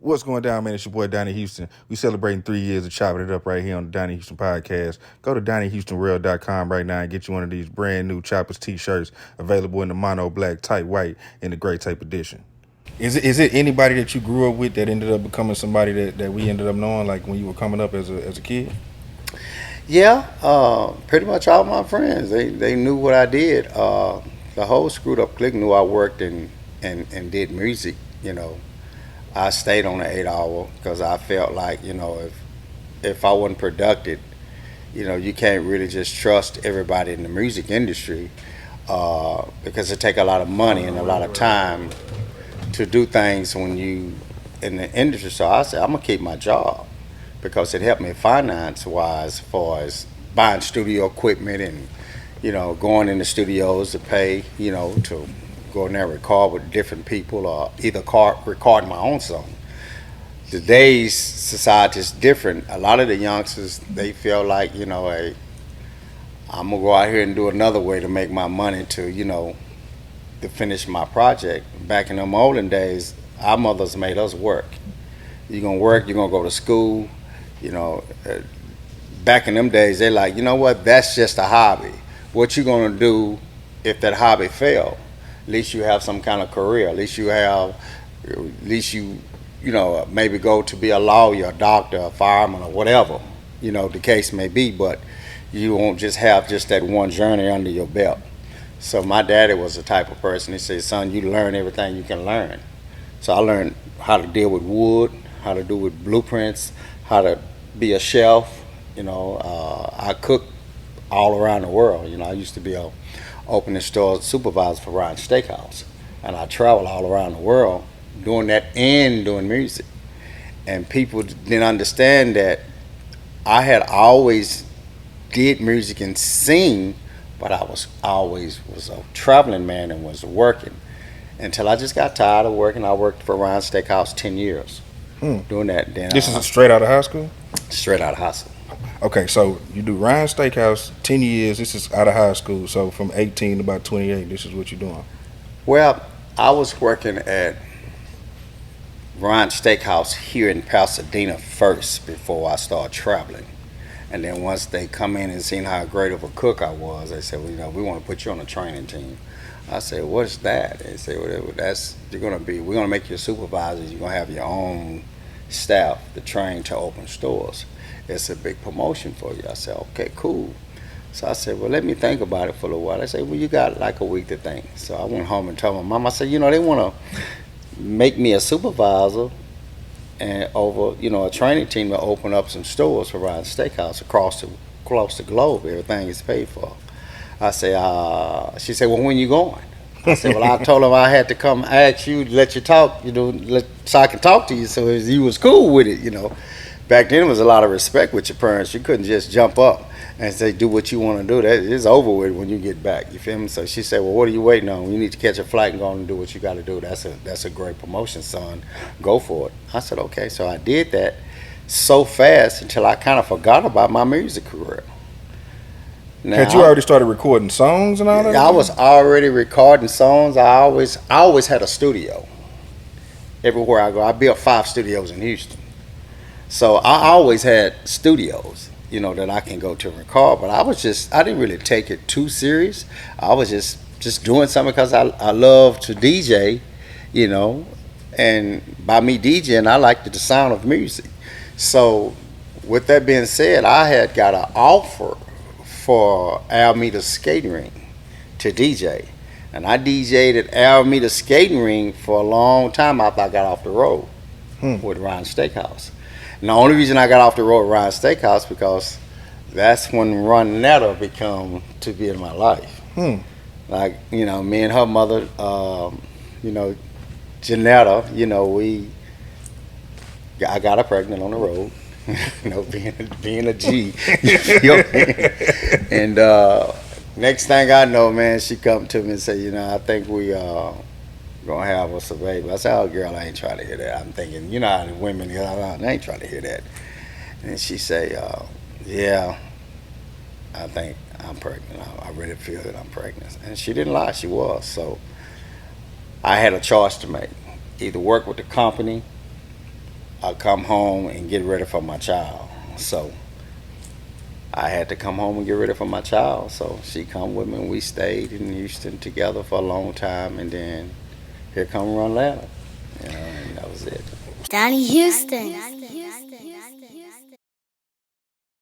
What's going down, man? It's your boy, Donnie Houston. We celebrating 3 years of chopping it up right here on the Donnie Houston podcast. Go to DonnieHoustonReal.com right now and get you one of these brand new Choppers t-shirts available in the mono black, tight white, and the gray tape edition. Is it anybody that you grew up with that ended up becoming somebody that we ended up knowing, like when you were coming up as a kid? Yeah, pretty much all my friends. They knew what I did. The whole screwed up clique knew I worked and did music. You know, I stayed on the 8 hour because I felt like if I wasn't productive, you can't really just trust everybody in the music industry because it take a lot of money and a lot of time to do things when you in the industry. So I said I'm gonna keep my job because it helped me finance wise, as far as buying studio equipment and going in the studios to pay to go in there and record with different people or either record my own song. Today's society is different. A lot of the youngsters, they feel like hey, I'm gonna go out here and do another way to make my money to finish my project. Back in them olden days, our mothers made us work. You're gonna work, you're gonna go to school. You know, uh, Back in them days, they're like, you know what? That's just a hobby. What you gonna do if that hobby fail? At least you have some kind of career. At least maybe go to be a lawyer, a doctor, a fireman, or whatever. The case may be. But you won't just have just that one journey under your belt. So my daddy was the type of person. He said, "Son, you learn everything you can learn." So I learned how to deal with wood, how to do with blueprints, how to be a chef. I cook all around the world. I used to be a opening store supervisor for Ronnie Steakhouse, and I traveled all around the world doing that and doing music. And people didn't understand that I had always did music and sing, but I was always was a traveling man and was working until I just got tired of working. I worked for Ronnie Steakhouse 10 years Hmm. doing that. Then This is straight out of high school? straight out of high school. Okay, so you do Ryan Steakhouse 10 years. This is out of high school. So from 18 to about 28, this is what you're doing. Well, I was working at Ron Steakhouse here in Pasadena first before I started traveling. And then once they come in and seen how great of a cook I was, they said, well, we want to put you on a training team. I said, what is that? They said, well, we're going to make you a supervisor. You're going to have your own staff to train to open stores. It's a big promotion for you. I said, okay, cool. So I said, well, let me think about it for a little while. They said, well, you got like a week to think. So I went home and told my mom, I said, they want to make me a supervisor and over, a training team to open up some stores for Ryan Steakhouse across the globe. Everything is paid for. I say, she said, well, when you going? I said, well, I told her I had to come ask you to let you talk, so I can talk to you. So you was cool with it. Back then, there was a lot of respect with your parents. You couldn't just jump up and say, do what you want to do. That is over with when you get back. You feel me? So she said, well, what are you waiting on? You need to catch a flight and go on and do what you got to do. That's a great promotion, son. Go for it. I said, okay. So I did that so fast until I kind of forgot about my music career. Had you already started recording songs and all that? I was already recording songs. I always had a studio everywhere I go. I built 5 studios in Houston. So I always had studios, that I can go to and record. But I didn't really take it too serious. I was just doing something because I love to DJ, and by me DJing, I liked the sound of music. So with that being said, I had got an offer for Alameda Skating Ring to DJ. And I DJ'd at Alameda Skating Ring for a long time after I got off the road with Ryan Steakhouse. And the only reason I got off the road with Ryan Steakhouse because that's when Ronetta become to be in my life. Like, me and her mother, Janetta, I got her pregnant on the road. Being a G. And next thing I know, man, she come to me and say, I think we gonna have us a baby. I said, oh girl, I ain't trying to hear that. I'm thinking, how the women, I ain't trying to hear that. And she say, yeah, I think I'm pregnant. I really feel that I'm pregnant. And she didn't lie, she was. So I had a choice to make. Either work with the company I come home and get ready for my child. So I had to come home and get ready for my child. So she come with me, and we stayed in Houston together for a long time, and then here come Run Ladder, and that was it. Donnie Houston.